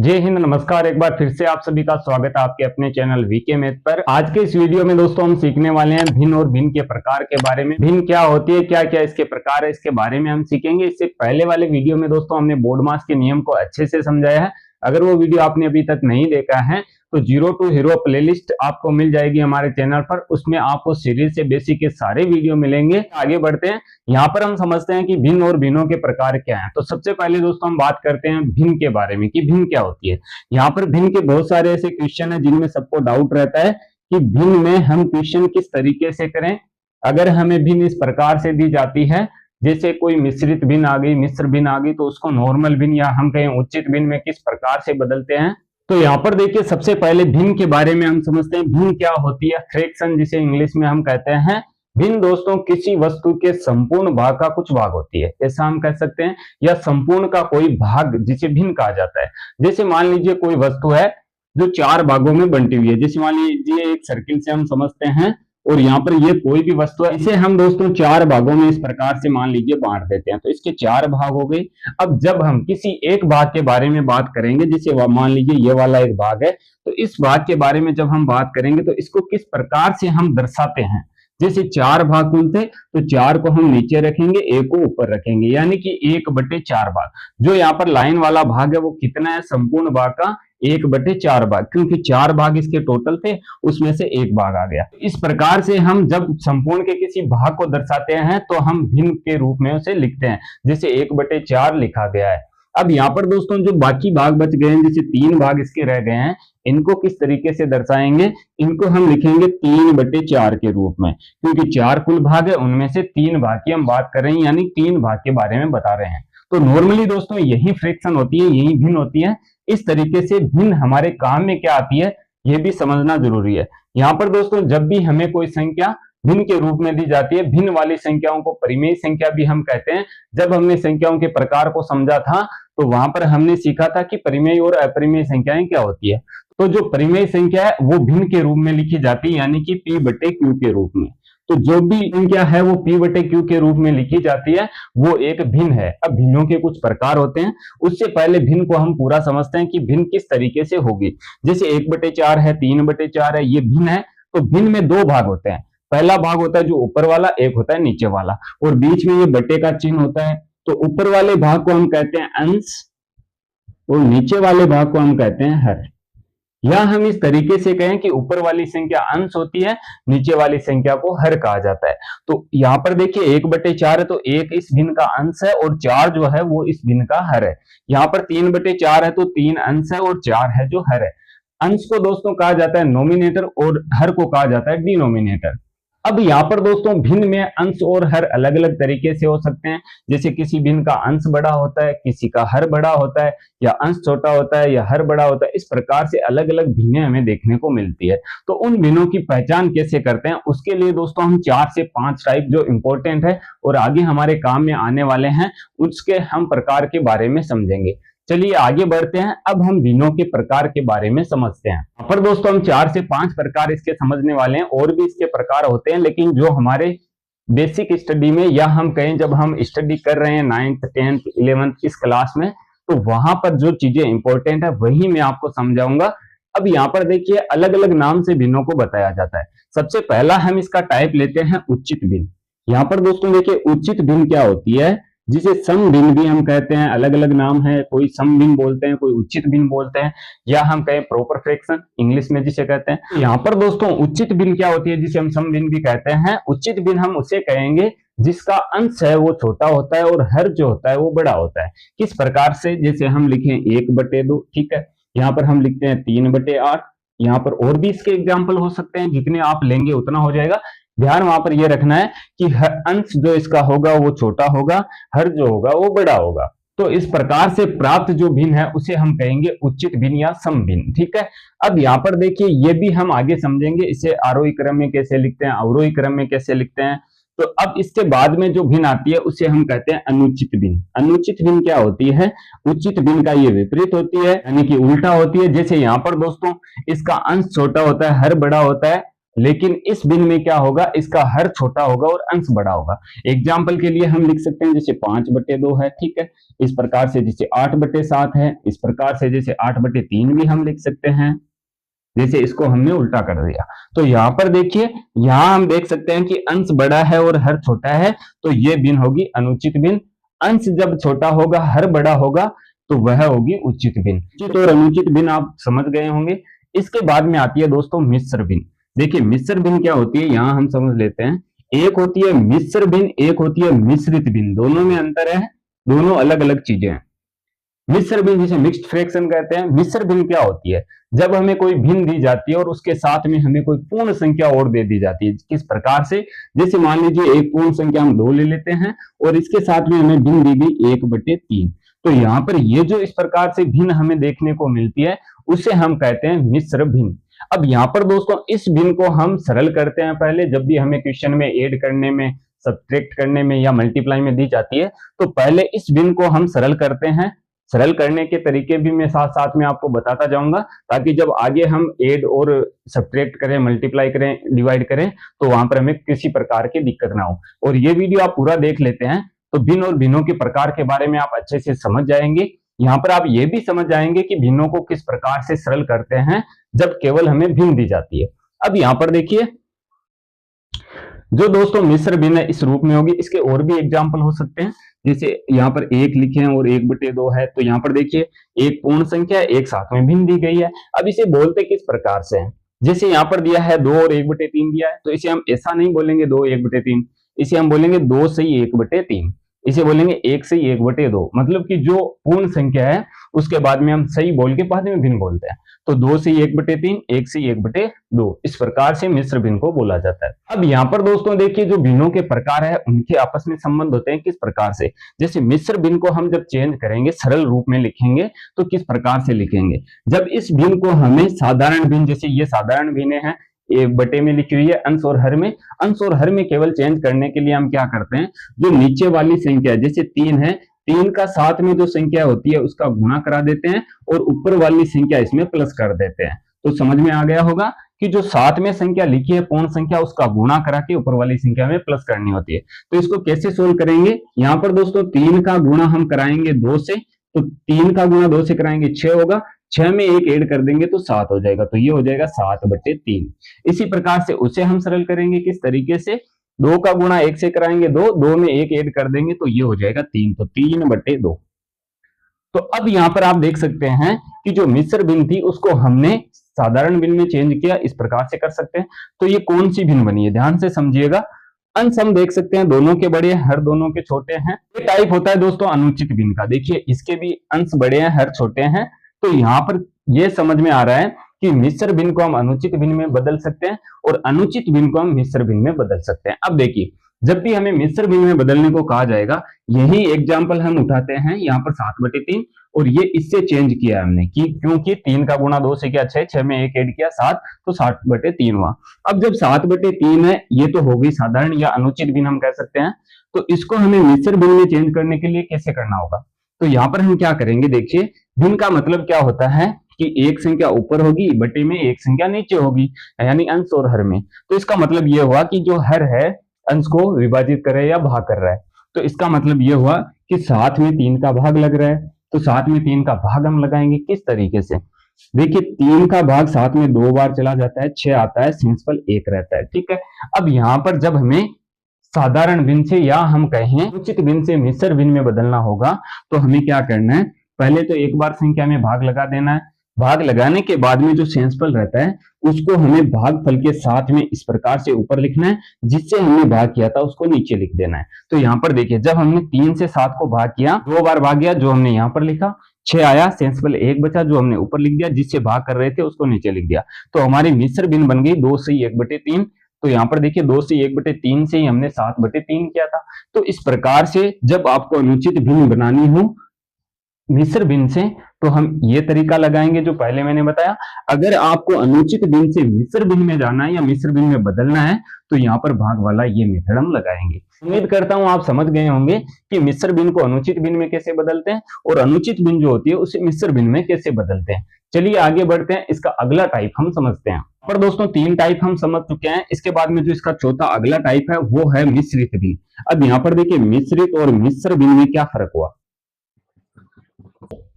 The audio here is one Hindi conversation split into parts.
जय हिंद, नमस्कार। एक बार फिर से आप सभी का स्वागत है आपके अपने चैनल वीके मैथ पर। आज के इस वीडियो में दोस्तों हम सीखने वाले हैं भिन्न और भिन्न के प्रकार के बारे में। भिन्न क्या होती है, क्या क्या इसके प्रकार है, इसके बारे में हम सीखेंगे। इससे पहले वाले वीडियो में दोस्तों हमने बोर्ड मास के नियम को अच्छे से समझाया है। अगर वो वीडियो आपने अभी तक नहीं देखा है तो जीरो टू हीरो प्लेलिस्ट आपको मिल जाएगी हमारे चैनल पर। उसमें आपको सीरीज से बेसिक के सारे वीडियो मिलेंगे। आगे बढ़ते हैं, यहाँ पर हम समझते हैं कि भिन्न और भिन्नों के प्रकार क्या हैं। तो सबसे पहले दोस्तों हम बात करते हैं भिन्न के बारे में कि भिन्न क्या होती है। यहाँ पर भिन्न के बहुत सारे ऐसे क्वेश्चन है जिनमें सबको डाउट रहता है कि भिन्न में हम क्वेश्चन किस तरीके से करें। अगर हमें भिन्न इस प्रकार से दी जाती है, जैसे कोई मिश्रित भिन्न आ गई, मिश्र भिन्न आ गई, तो उसको नॉर्मल भिन्न या हम कहें उचित भिन्न में किस प्रकार से बदलते हैं। तो यहाँ पर देखिए, सबसे पहले भिन्न के बारे में हम समझते हैं। भिन्न क्या होती है? फ्रैक्शन, जिसे इंग्लिश में हम कहते हैं। भिन्न दोस्तों किसी वस्तु के संपूर्ण भाग का कुछ भाग होती है, ऐसा हम कह सकते हैं, या संपूर्ण का कोई भाग जिसे भिन्न कहा जाता है। जैसे मान लीजिए कोई वस्तु है जो चार भागों में बंटी हुई है। जैसे मान लीजिए एक सर्किल से हम समझते हैं, और यहाँ पर ये कोई भी वस्तु है, इसे हम दोस्तों चार भागों में इस प्रकार से मान लीजिए बांट देते हैं। तो इसके चार भाग हो गए। अब जब हम किसी एक भाग के बारे में बात करेंगे, जैसे मान लीजिए ये वाला एक भाग है, तो इस भाग के बारे में जब हम बात करेंगे तो इसको किस प्रकार से हम दर्शाते हैं। जैसे चार भाग कुल थे, तो चार को हम नीचे रखेंगे, एक को ऊपर रखेंगे, यानी कि 1/4 भाग। जो यहाँ पर लाइन वाला भाग है वो कितना है? संपूर्ण भाग का 1/4 भाग, क्योंकि चार भाग इसके टोटल थे, उसमें से एक भाग आ गया। इस प्रकार से हम जब संपूर्ण के किसी भाग को दर्शाते हैं तो हम भिन्न के रूप में उसे लिखते हैं। जैसे 1/4 लिखा गया है। अब यहाँ पर दोस्तों जो बाकी भाग बच गए हैं, जैसे 3 भाग इसके रह गए हैं, इनको किस तरीके से दर्शाएंगे? इनको हम लिखेंगे 3/4 के रूप में, क्योंकि चार कुल भाग है, उनमें से 3 भाग की हम बात कर रहे हैं, यानी 3 भाग के बारे में बता रहे हैं। तो नॉर्मली दोस्तों यही फ्रैक्शन होती है, यही भिन्न होती है। इस तरीके से भिन्न हमारे काम में क्या आती है ये भी समझना जरूरी है। यहाँ पर दोस्तों जब भी हमें कोई संख्या भिन्न के रूप में दी जाती है, भिन्न वाली संख्याओं को परिमेय संख्या भी हम कहते हैं। जब हमने संख्याओं के प्रकार को समझा था तो वहां पर हमने सीखा था कि परिमेय और अपरिमेय संख्याएं क्या होती है। तो जो परिमेय संख्या है वो भिन्न के रूप में लिखी जाती है, यानी कि P/Q के रूप में। तो जो भी संख्या है वो P/Q के रूप में लिखी जाती है, वो एक भिन्न है। अब भिन्नों के कुछ प्रकार होते हैं, उससे पहले भिन्न को हम पूरा समझते हैं कि भिन्न किस तरीके से होगी। जैसे 1/4 है, 3/4 है, ये भिन्न है। तो भिन्न में दो भाग होते हैं। पहला भाग होता है जो ऊपर वाला, एक होता है नीचे वाला, और बीच में ये बटे का चिन्ह होता है। तो ऊपर वाले भाग को हम कहते हैं अंश, और नीचे वाले भाग को हम कहते हैं हर। या हम इस तरीके से कहें कि ऊपर वाली संख्या अंश होती है, नीचे वाली संख्या को हर कहा जाता है। तो यहाँ पर देखिए 1/4 है, तो 1 इस भिन्न का अंश है और 4 जो है वो इस भिन्न का हर है। यहाँ पर 3/4 है, तो 3 अंश है और 4 है जो हर है। अंश को दोस्तों कहा जाता है नोमिनेटर और हर को कहा जाता है डिनोमिनेटर। अब यहाँ पर दोस्तों भिन्न में अंश और हर अलग अलग तरीके से हो सकते हैं। जैसे किसी भिन्न का अंश बड़ा होता है, किसी का हर बड़ा होता है, या अंश छोटा होता है या हर बड़ा होता है। इस प्रकार से अलग अलग भिन्नें हमें देखने को मिलती है। तो उन भिन्नों की पहचान कैसे करते हैं, उसके लिए दोस्तों हम 4 से 5 टाइप जो इंपॉर्टेंट है और आगे हमारे काम में आने वाले हैं, उसके हम प्रकार के बारे में समझेंगे। चलिए आगे बढ़ते हैं। अब हम भिन्नों के प्रकार के बारे में समझते हैं। यहाँ पर दोस्तों हम 4 से 5 प्रकार इसके समझने वाले हैं। और भी इसके प्रकार होते हैं, लेकिन जो हमारे बेसिक स्टडी में, या हम कहें जब हम स्टडी कर रहे हैं 9th 10th 11th इस क्लास में, तो वहां पर जो चीजें इंपॉर्टेंट है वही मैं आपको समझाऊंगा। अब यहाँ पर देखिए अलग अलग नाम से भिन्नों को बताया जाता है। सबसे पहला हम इसका टाइप लेते हैं उचित भिन्न। यहाँ पर दोस्तों देखिए उचित भिन्न क्या होती है, जिसे सम भिन्न भी हम कहते हैं। अलग अलग नाम है, कोई सम भिन्न बोलते हैं, कोई उचित भिन्न बोलते हैं, या हम कहें प्रॉपर फ्रैक्शन इंग्लिश में जिसे कहते हैं। यहाँ पर दोस्तों उचित भिन्न क्या होती है, जिसे हम सम भिन्न भी कहते हैं। उचित भिन्न हम उसे कहेंगे जिसका अंश है वो छोटा होता है और हर जो होता है वो बड़ा होता है। किस प्रकार से? जैसे हम लिखें 1/2, ठीक है। यहाँ पर हम लिखते हैं 3/8। यहाँ पर और भी इसके एग्जाम्पल हो सकते हैं, जितने आप लेंगे उतना हो जाएगा। ध्यान वहां पर यह रखना है कि हर अंश जो इसका होगा वो छोटा होगा, हर जो होगा वो बड़ा होगा। तो इस प्रकार से प्राप्त जो भिन्न है उसे हम कहेंगे उचित भिन्न या सम भिन्न, ठीक है। अब यहाँ पर देखिए ये भी हम आगे समझेंगे, इसे आरोही क्रम में कैसे लिखते हैं, अवरोही क्रम में कैसे लिखते हैं। तो अब इसके बाद में जो भिन्न आती है उसे हम कहते हैं अनुचित भिन्न। अनुचित भिन्न क्या होती है? उचित भिन्न का ये विपरीत होती है, यानी कि उल्टा होती है। जैसे यहाँ पर दोस्तों इसका अंश छोटा होता है, हर बड़ा होता है, लेकिन इस भिन्न में क्या होगा, इसका हर छोटा होगा और अंश बड़ा होगा। एग्जाम्पल के लिए हम लिख सकते हैं जैसे 5/2 है, ठीक है, इस प्रकार से जैसे 8/7 है, इस प्रकार से जैसे 8/3 भी हम लिख सकते हैं, जैसे इसको हमने उल्टा कर दिया। तो यहाँ पर देखिए, यहाँ हम देख सकते हैं कि अंश बड़ा है और हर छोटा है, तो ये भिन्न होगी अनुचित भिन्न। अंश जब छोटा होगा, हर बड़ा होगा, तो वह होगी उचित भिन्न। उचित और अनुचित भिन्न आप समझ गए होंगे। इसके बाद में आती है दोस्तों मिश्र भिन्न। देखिए मिश्र भिन्न क्या होती है, यहाँ हम समझ लेते हैं। एक होती है मिश्र भिन्न, एक होती है मिश्रित भिन्न। दोनों में अंतर है, दोनों अलग अलग चीजें हैं। मिश्र भिन्न जिसे मिक्स्ड फ्रैक्शन कहते हैं। मिश्र भिन्न क्या होती है, जब हमें कोई भिन्न दी जाती है और उसके साथ में हमें कोई पूर्ण संख्या और दे दी जाती है। किस प्रकार से, जैसे मान लीजिए एक पूर्ण संख्या हम 2 ले लेते हैं और इसके साथ में हमें भिन्न दी गई 1/3। तो यहाँ पर ये जो इस प्रकार से भिन्न हमें देखने को मिलती है, उसे हम कहते हैं मिश्र भिन्न। अब यहाँ पर दोस्तों इस भिन्न को हम सरल करते हैं। पहले जब भी हमें क्वेश्चन में ऐड करने में, सब्ट्रैक्ट करने में या मल्टीप्लाई में दी जाती है, तो पहले इस भिन्न को हम सरल करते हैं। सरल करने के तरीके भी मैं साथ साथ में आपको बताता जाऊंगा, ताकि जब आगे हम ऐड और सब्ट्रैक्ट करें, मल्टीप्लाई करें, डिवाइड करें, तो वहां पर हमें किसी प्रकार की दिक्कत ना हो। और ये वीडियो आप पूरा देख लेते हैं तो भिन्न और भिन्नों के प्रकार के बारे में आप अच्छे से समझ जाएंगे। यहाँ पर आप ये भी समझ जाएंगे कि भिन्नों को किस प्रकार से सरल करते हैं जब केवल हमें भिन्न दी जाती है। अब यहाँ पर देखिए, जो दोस्तों मिश्र भिन्न है इस रूप में होगी। इसके और भी एग्जाम्पल हो सकते हैं, जैसे यहाँ पर 1 लिखे हैं और 1/2 है। तो यहाँ पर देखिए एक पूर्ण संख्या है, एक साथ में भिन्न दी गई है। अब इसे बोलते किस प्रकार से हैं, जैसे यहाँ पर दिया है 2 और 1/3 दिया है, तो इसे हम ऐसा नहीं बोलेंगे 2 1/3, इसे हम बोलेंगे 2 से 1/3, इसे बोलेंगे 1 से 1/2। मतलब कि जो पूर्ण संख्या है उसके बाद में हम सही बोल के बाद में भिन्न बोलते हैं। तो 2 से 1/3, 1 से 1/2, इस प्रकार से मिश्र भिन्न को बोला जाता है। अब यहाँ पर दोस्तों देखिए, जो भिन्नों के प्रकार है उनके आपस में संबंध होते हैं किस प्रकार से। जैसे मिश्र भिन्न को हम जब चेंज करेंगे, सरल रूप में लिखेंगे, तो किस प्रकार से लिखेंगे, जब इस भिन्न को हमें साधारण भिन्न, जैसे ये साधारण भिन्न है, ये बटे में लिखी हुई है अंश और हर में, अंश और हर में केवल चेंज करने के लिए हम क्या करते हैं, जो नीचे वाली संख्या जैसे 3 है, 3 का साथ में जो संख्या होती है उसका गुणा करा देते हैं और ऊपर वाली संख्या इसमें प्लस कर देते हैं। तो समझ में आ गया होगा कि जो साथ में संख्या लिखी है पूर्ण संख्या, उसका गुणा करा के ऊपर वाली संख्या में प्लस करनी होती है। तो इसको कैसे सोल्व करेंगे, यहाँ पर दोस्तों 3 का गुणा हम कराएंगे 2 से, तो 3 का गुणा 2 से कराएंगे 6 होगा, 6 में 1 ऐड कर देंगे तो 7 हो जाएगा। तो ये हो जाएगा 7/3। इसी प्रकार से उसे हम सरल करेंगे किस तरीके से, 2 का गुणा 1 से कराएंगे 2, 2 में 1 ऐड कर देंगे तो ये हो जाएगा 3, तो 3/2। तो अब यहाँ पर आप देख सकते हैं कि जो मिश्र भिन्न थी उसको हमने साधारण भिन्न में चेंज किया, इस प्रकार से कर सकते हैं। तो ये कौन सी भिन्न बनी है, ध्यान से समझिएगा। अंश हम देख सकते हैं दोनों के बड़े हैं, हर दोनों के छोटे हैं। ये टाइप होता है दोस्तों अनुचित भिन्न का। देखिए इसके भी अंश बड़े हैं, हर छोटे हैं। तो यहाँ पर यह समझ में आ रहा है कि मिश्र भिन्न को हम अनुचित भिन्न में बदल सकते हैं और अनुचित भिन्न को हम मिश्र भिन्न में बदल सकते हैं। अब देखिए, जब भी हमें मिश्र भिन्न में बदलने को कहा जाएगा, यही एग्जाम्पल हम उठाते हैं यहाँ पर 7/3, और ये इससे चेंज किया हमने कि क्योंकि 3 का गुणा 2 से किया 6, 6 में 1 ऐड किया 7, तो 7/3 हुआ। अब जब 7/3 है, ये तो हो गई साधारण या अनुचित भिन्न हम कह सकते हैं। तो इसको हमें मिश्र भिन्न में चेंज करने के लिए कैसे करना होगा, तो यहाँ पर हम क्या करेंगे, देखिए भिन्न का मतलब क्या होता है कि एक संख्या ऊपर होगी, बटे में एक संख्या नीचे होगी, यानी अंश और हर में। तो इसका मतलब यह हुआ कि जो हर है अंश को विभाजित कर रहा है या भाग कर रहा है। तो इसका मतलब यह हुआ कि 7 में 3 का भाग लग रहा है, तो 7 में 3 का भाग हम लगाएंगे किस तरीके से। देखिए 3 का भाग 7 में 2 बार चला जाता है, 6 आता है, शेषफल 1 रहता है, ठीक है। अब यहाँ पर जब हमें साधारण भिन्न से या हम कहें उचित भिन्न से मिश्र भिन्न में बदलना होगा, तो हमें क्या करना है, पहले तो एक बार संख्या में भाग लगा देना है। भाग लगाने के बाद में जो शेषफल रहता है उसको हमें भागफल के साथ में इस प्रकार से ऊपर लिखना है, जिससे हमने भाग किया था उसको नीचे लिख देना है। तो यहाँ पर देखिए, जब हमने 3 से 7 को भाग किया, 2 बार भाग गया जो हमने यहाँ पर लिखा, 6 आया, शेषफल 1 बचा जो हमने ऊपर लिख दिया, जिससे भाग कर रहे थे उसको नीचे लिख दिया। तो हमारी मिश्र भिन्न बन गई 2 से 1/3। तो यहाँ पर देखिए 2 से 1/3 से ही हमने 7/3 किया था। तो इस प्रकार से जब आपको अनुचित भिन्न बनानी हो मिश्र भिन्न से, तो हम ये तरीका लगाएंगे जो पहले मैंने बताया। अगर आपको अनुचित भिन्न से मिश्र भिन्न में जाना है या मिश्र भिन्न में बदलना है, तो यहाँ पर भाग वाला ये मेथड हम लगाएंगे। उम्मीद करता हूं आप समझ गए होंगे कि मिश्र भिन्न को अनुचित भिन्न में कैसे बदलते हैं और अनुचित भिन्न जो होती है उसे मिश्र भिन्न में कैसे बदलते हैं। चलिए आगे बढ़ते हैं, इसका अगला टाइप हम समझते हैं। पर दोस्तों तीन टाइप हम समझ चुके हैं। इसके बाद में जो इसका चौथा अगला टाइप है वो है मिश्रित भिन्न। अब यहाँ पर देखिए मिश्रित और मिश्र भिन्न में क्या फर्क हुआ।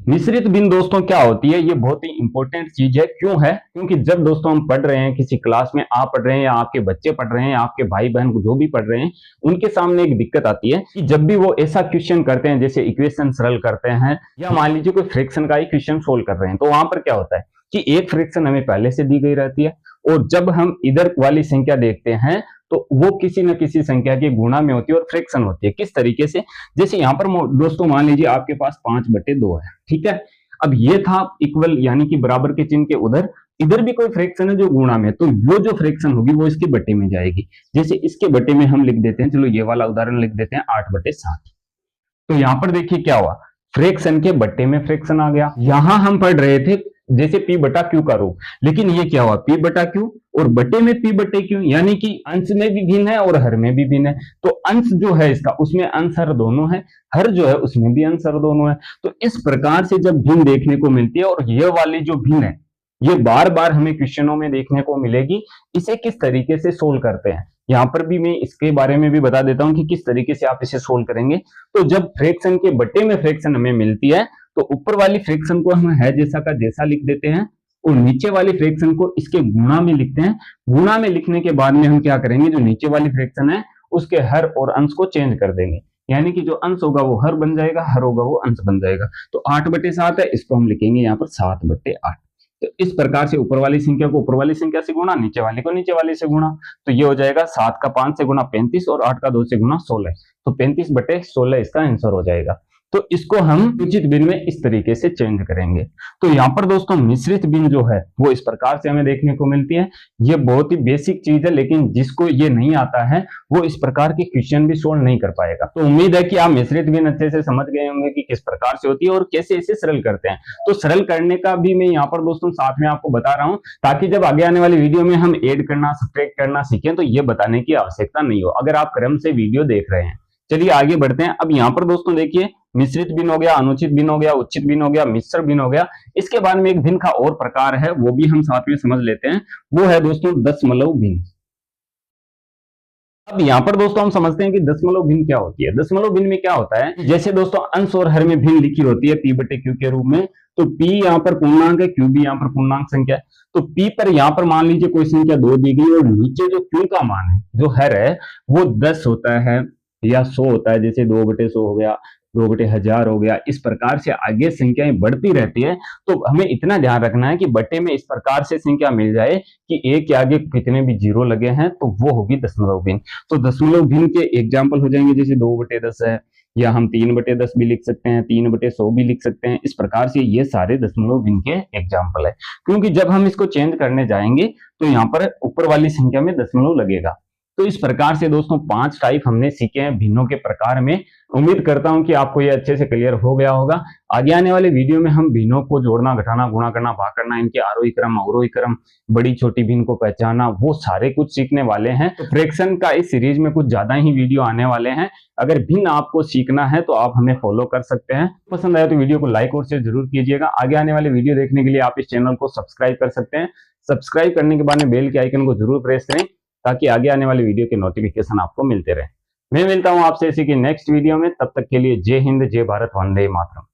मिश्रित भिन्न दोस्तों क्या होती है, ये बहुत ही इंपॉर्टेंट चीज है। क्यों है? क्योंकि जब दोस्तों हम पढ़ रहे हैं किसी क्लास में, आप पढ़ रहे हैं या आपके बच्चे पढ़ रहे हैं या आपके भाई बहन जो भी पढ़ रहे हैं, उनके सामने एक दिक्कत आती है कि जब भी वो ऐसा क्वेश्चन करते हैं जैसे इक्वेशन सरल करते हैं या मान लीजिए कोई फ्रैक्शन का ही क्वेश्चन सोल्व कर रहे हैं, तो वहां पर क्या होता है कि एक फ्रैक्शन हमें पहले से दी गई रहती है और जब हम इधर वाली संख्या देखते हैं तो वो किसी न किसी संख्या के गुणा में होती है और फ्रैक्शन होती है। किस तरीके से? जैसे यहाँ पर दोस्तों मान लीजिए आपके पास 5/2 है, ठीक है। अब ये था इक्वल यानी कि बराबर के चिन्ह के उधर, इधर भी कोई फ्रैक्शन है जो गुणा में, तो वो जो फ्रैक्शन होगी वो इसके बटे में जाएगी। जैसे इसके बटे में हम लिख देते हैं, चलो ये वाला उदाहरण लिख देते हैं 8/7। तो यहाँ पर देखिए क्या हुआ, फ्रैक्शन के बट्टे में फ्रैक्शन आ गया। यहां हम पढ़ रहे थे जैसे p बटा क्यू का रूप, लेकिन ये क्या हुआ p बटा क्यू और बटे में p बटे क्यू, यानी कि अंश में भी भिन्न है और हर में भी भिन्न है। तो अंश जो है इसका, उसमें अंश हर दोनों है, हर जो है उसमें भी अंश हर दोनों है। तो इस प्रकार से जब भिन्न देखने को मिलती है, और ये वाली जो भिन्न है ये बार बार हमें क्वेश्चनों में देखने को मिलेगी। इसे किस तरीके से सोल्व करते हैं, यहाँ पर भी मैं इसके बारे में भी बता देता हूं कि किस तरीके से आप इसे सोल्व करेंगे। तो जब फ्रैक्शन के बटे में फ्रैक्शन हमें मिलती है तो ऊपर वाली फ्रैक्शन को हम है जैसा का जैसा लिख देते हैं और नीचे वाली फ्रैक्शन को इसके गुणा में लिखते हैं। गुणा में लिखने के बाद में हम क्या करेंगे, जो नीचे वाली फ्रैक्शन है उसके हर और अंश को चेंज कर देंगे, यानी कि जो अंश होगा वो हर बन जाएगा, हर होगा वो अंश बन जाएगा। तो 8/7 है, इसको हम लिखेंगे यहाँ पर 7/8। तो इस प्रकार से ऊपर वाली संख्या को ऊपर वाली संख्या से गुणा, नीचे वाली को नीचे वाली से गुणा। तो ये हो जाएगा 7 का 5 से गुणा 35 और 8 का 2 से गुणा 16। तो 35/16 इसका आंसर हो जाएगा। तो इसको हम उचित भिन्न में इस तरीके से चेंज करेंगे। तो यहाँ पर दोस्तों मिश्रित भिन्न जो है वो इस प्रकार से हमें देखने को मिलती है। ये बहुत ही बेसिक चीज है, लेकिन जिसको ये नहीं आता है वो इस प्रकार के क्वेश्चन भी सोल्व नहीं कर पाएगा। तो उम्मीद है कि आप मिश्रित भिन्न अच्छे से समझ गए होंगे कि किस प्रकार से होती है और कैसे इसे सरल करते हैं। तो सरल करने का भी मैं यहाँ पर दोस्तों साथ में आपको बता रहा हूँ, ताकि जब आगे आने वाली वीडियो में हम ऐड करना सब्ट्रैक्ट करना सीखें तो ये बताने की आवश्यकता नहीं हो, अगर आप क्रम से वीडियो देख रहे हैं। चलिए आगे बढ़ते हैं। अब यहाँ पर दोस्तों देखिए मिश्रित भिन्न हो गया, अनुचित भिन्न हो गया, उचित भिन्न हो गया, मिश्र भिन्न हो गया। इसके बाद में एक भिन्न का और प्रकार है, वो भी हम साथ में समझ लेते हैं। वो है दोस्तों दशमलव भिन्न। अब यहाँ पर दोस्तों हम समझते हैं कि दशमलव भिन्न क्या होती है। दशमलव भिन्न में क्या होता है, जैसे दोस्तों अंश और हर में भिन्न लिखी होती है p/q के रूप में, तो p यहाँ पर पूर्णांक है, q भी यहाँ पर पूर्णांक संख्या है। तो p पर यहाँ पर मान लीजिए कोई संख्या 2 दी गई और नीचे जो q का मान है, जो हर है, वो 10 होता है या 100 होता है। जैसे 2/100 हो गया, 2/1000 हो गया। इस प्रकार से आगे संख्याएं बढ़ती रहती है। तो हमें इतना ध्यान रखना है कि बटे में इस प्रकार से संख्या मिल जाए कि एक के आगे कितने भी जीरो लगे हैं, तो वो होगी दशमलव भिन्न। तो दशमलव भिन्न के एग्जाम्पल हो जाएंगे, जैसे 2/10 है, या हम 3/10 भी लिख सकते हैं, 3/100 भी लिख सकते हैं। इस प्रकार से ये सारे दशमलव भिन्न के एग्जाम्पल है। क्योंकि जब हम इसको चेंज करने जाएंगे तो यहाँ पर ऊपर वाली संख्या में दशमलव लगेगा। तो इस प्रकार से दोस्तों 5 टाइप हमने सीखे हैं भिन्नों के प्रकार में। उम्मीद करता हूं कि आपको ये अच्छे से क्लियर हो गया होगा। आगे आने वाले वीडियो में हम भिन्नों को जोड़ना, घटाना, गुणा करना, भाग करना, इनके आरोही क्रम, अवरोही क्रम, बड़ी छोटी भिन्न को पहचानना, वो सारे कुछ सीखने वाले हैं। तो फ्रैक्शन का इस सीरीज में कुछ ज्यादा ही वीडियो आने वाले हैं। अगर भिन्न आपको सीखना है तो आप हमें फॉलो कर सकते हैं। पसंद आया तो वीडियो को लाइक और शेयर जरूर कीजिएगा। आगे आने वाले वीडियो देखने के लिए आप इस चैनल को सब्सक्राइब कर सकते हैं। सब्सक्राइब करने के बाद में बेल के आइकन को जरूर प्रेस करें, ताकि आगे आने वाली वीडियो के नोटिफिकेशन आपको मिलते रहे। मैं मिलता हूं आपसे इसी की नेक्स्ट वीडियो में, तब तक के लिए जय हिंद, जय भारत, वंदे मातरम।